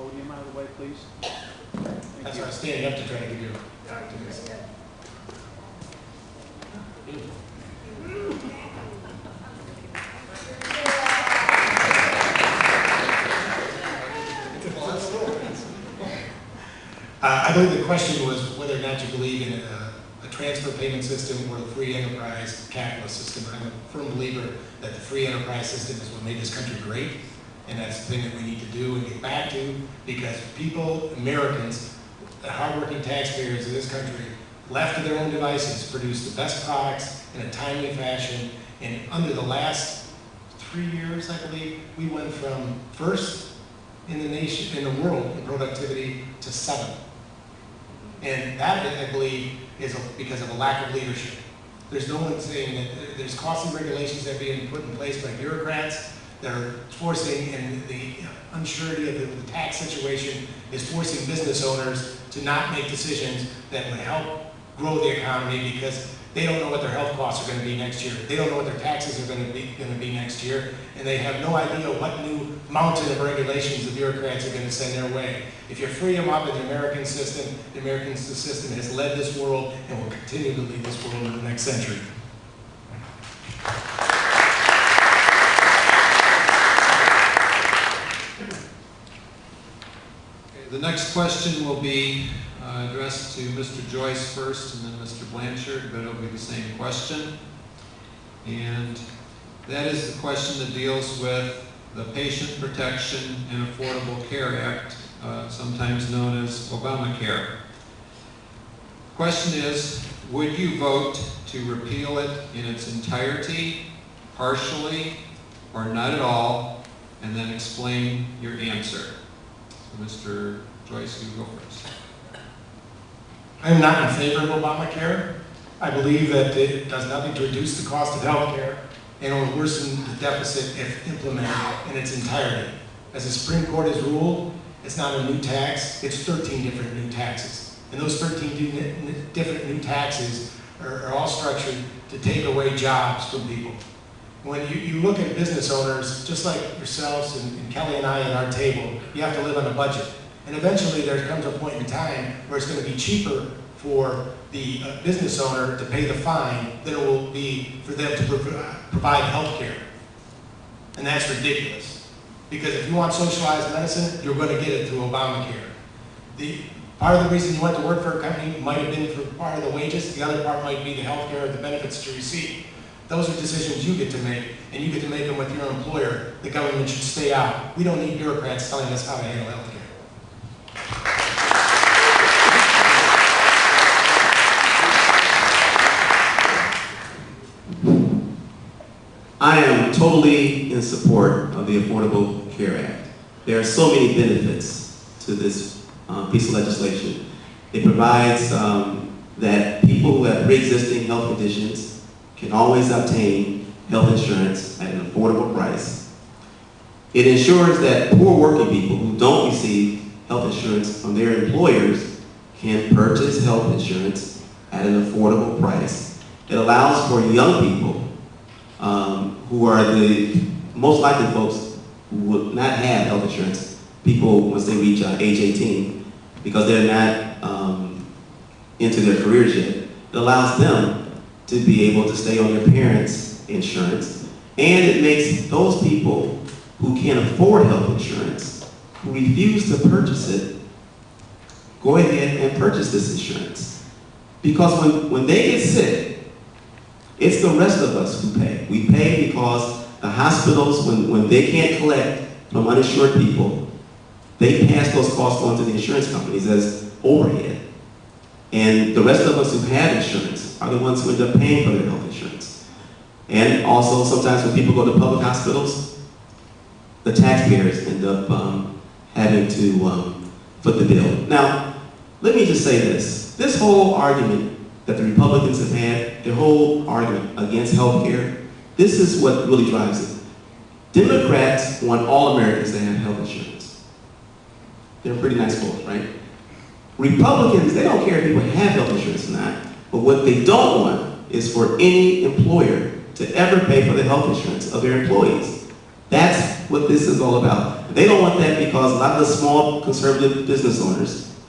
podium out of the way, please. That's why I'm standing up to try to give you documents. I believe the question was whether or not you believe in a transfer payment system or a free enterprise capitalist system. I'm a firm believer that the free enterprise system is what made this country great, and that's the thing that we need to do and get back to, because people, Americans, the hardworking taxpayers of this country, left to their own devices, produce the best products in a timely fashion. And under the last 3 years, I believe, we went from first in the nation, in the world, in productivity to 7th. And that, I believe, is because of a lack of leadership. There's no one saying that there's costly regulations that are being put in place by bureaucrats that are forcing, and the unsurety of the tax situation is forcing business owners to not make decisions that would help grow the economy, because they don't know what their health costs are going to be next year. They don't know what their taxes are going to be next year, and they have no idea what new mountain of regulations the bureaucrats are going to send their way. If you free them up in the American system has led this world and will continue to lead this world in the next century. The next question will be addressed to Mr. Joyce first and then Mr. Blanchard, but it'll be the same question. And that is the question that deals with the Patient Protection and Affordable Care Act, sometimes known as Obamacare. Question is, would you vote to repeal it in its entirety, partially, or not at all, and then explain your answer? So Mr. Joyce, you go first. I'm not in favor of Obamacare. I believe that it does nothing to reduce the cost of health care, and will worsen the deficit if implemented in its entirety. As the Supreme Court has ruled, it's not a new tax, it's 13 different new taxes. And those 13 different new taxes are all structured to take away jobs from people. When you look at business owners, just like yourselves and Kelly and I at our table, you have to live on a budget. And eventually there comes a point in time where it's going to be cheaper for the business owner to pay the fine than it will be for them to provide health care. And that's ridiculous. Because if you want socialized medicine, you're going to get it through Obamacare. Part of the reason you went to work for a company might have been for part of the wages, the other part might be the health care, the benefits you receive. Those are decisions you get to make, and you get to make them with your employer. The government should stay out. We don't need bureaucrats telling us how to handle health care. I am totally in support of the Affordable Care Act. There are so many benefits to this piece of legislation. It provides that people who have pre-existing health conditions can always obtain health insurance at an affordable price. It ensures that poor working people who don't receive health insurance from their employers can purchase health insurance at an affordable price. It allows for young people who are the most likely folks who would not have health insurance, people once they reach age 18, because they're not into their careers yet. It allows them to be able to stay on their parents' insurance, and it makes those people who can't afford health insurance, who refuse to purchase it, go ahead and purchase this insurance. Because when they get sick, it's the rest of us who pay. We pay because the hospitals, when they can't collect from uninsured people, they pass those costs on to the insurance companies as overhead. And the rest of us who have insurance are the ones who end up paying for their health insurance. And also, sometimes when people go to public hospitals, the taxpayers end up having to foot the bill. Now, let me just say this. This whole argument that the Republicans have had, their whole argument against health care, this is what really drives it. Democrats want all Americans to have health insurance. They're pretty nice folks, right? Republicans, they don't care if people have health insurance or not, but what they don't want is for any employer to ever pay for the health insurance of their employees. That's what this is all about. They don't want that because a lot of the small conservative business owners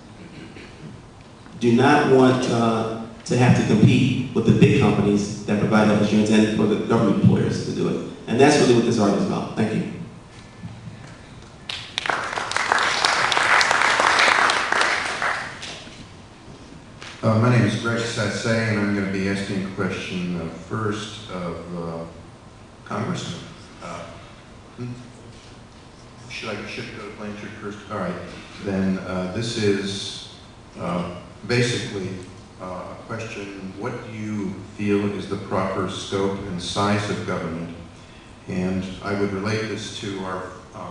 do not want to have to compete with the big companies that provide health insurance and for the government employers to do it. And that's really what this argument is about. Thank you. My name is Greg Satsay, and I'm going to be asking a question first of Congressman. Should I go to Blanchard first? All right. Then this is basically a question: what do you feel is the proper scope and size of government? And I would relate this to our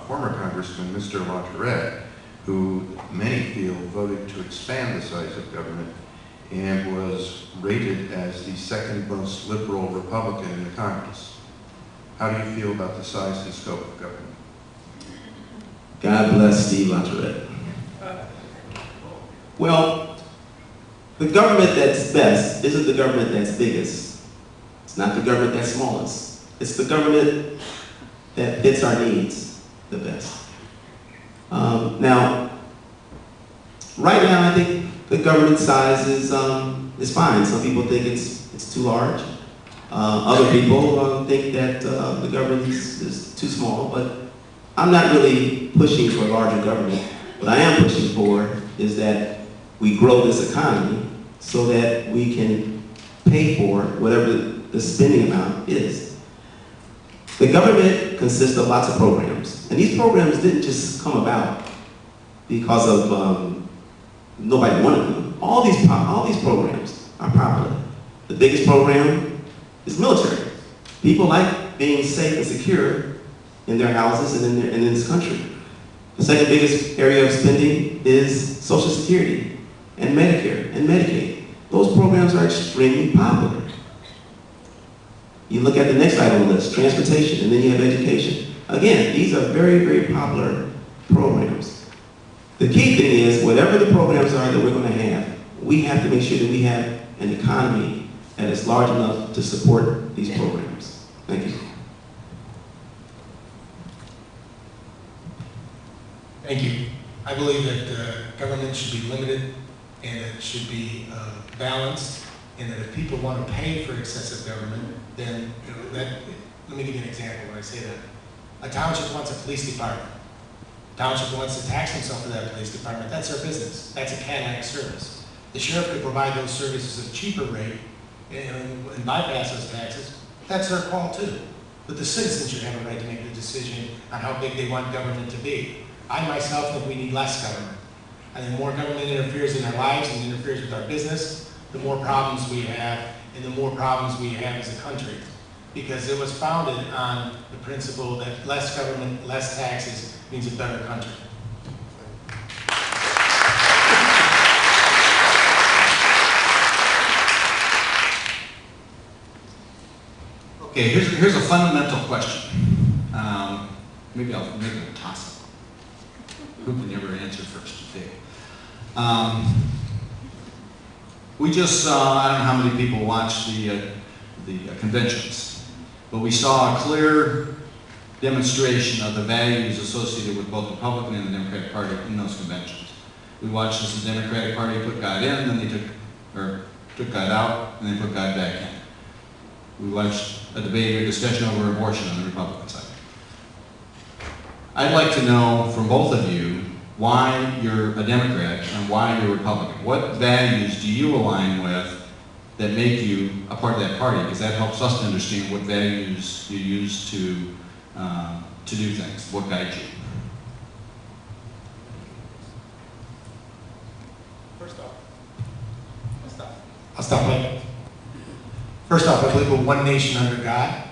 former Congressman, Mr. LaTourette, who many feel voted to expand the size of government and was rated as the second most liberal Republican in the Congress. How do you feel about the size and scope of government? God bless Steve LaTourette. Well, the government that's best isn't the government that's biggest. It's not the government that's smallest. It's the government that fits our needs the best. Now, right now, I think the government size is fine. Some people think it's too large. Other people think that the government is too small, but I'm not really pushing for a larger government. What I am pushing for is that we grow this economy so that we can pay for whatever the spending amount is. The government consists of lots of programs, and these programs didn't just come about because of nobody wanted them. All these programs are popular. The biggest program is military. People like being safe and secure in their houses and in this country. The second biggest area of spending is Social Security and Medicare and Medicaid. Those programs are extremely popular. You look at the next item on the list, transportation, and then you have education. Again, these are very, very popular programs. The key thing is, whatever the programs are that we're going to have, we have to make sure that we have an economy that is large enough to support these programs. Thank you. Thank you. I believe that government should be limited and it should be balanced, and that if people want to pay for excessive government, then let me give you an example when I say that. A township wants a police department. A township wants to tax himself for that police department. That's their business. That's a Cadillac service. The sheriff could provide those services at a cheaper rate and bypass those taxes. That's their call too. But the citizens should have a right to make the decision on how big they want government to be. I myself think we need less government. I think more government interferes in our lives and interferes with our business, the more problems we have, and the more problems we have as a country. Because it was founded on the principle that less government, less taxes means a better country. Okay, here's a fundamental question. Maybe I'll make it a toss-up. Who can never answer first? Okay. We just saw, I don't know how many people watched the conventions, but we saw a clear demonstration of the values associated with both the Republican and the Democratic Party in those conventions. We watched as the Democratic Party put God in, then they took God out, and then put God back in. We watched a debate or discussion over abortion on the Republican side. I'd like to know from both of you why you're a Democrat and why you're a Republican. What values do you align with that make you a part of that party? Because that helps us to understand what values you use to do things, what guides you. I'll stop right. First off, I believe we're one nation under God.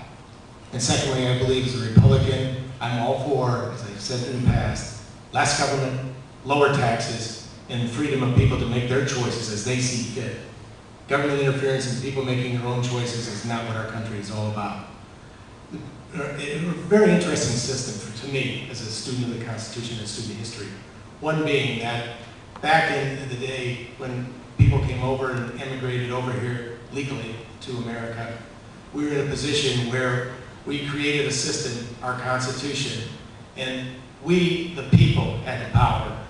And secondly, I believe as a Republican, I'm all for, as I've said in the past, less government, lower taxes, and freedom of people to make their choices as they see fit. Government interference and people making their own choices is not what our country is all about. A very interesting system to me as a student of the Constitution and student history. One being that back in the day when people came over and immigrated over here legally to America, we were in a position where we created a system, our Constitution, And we, the people, had the power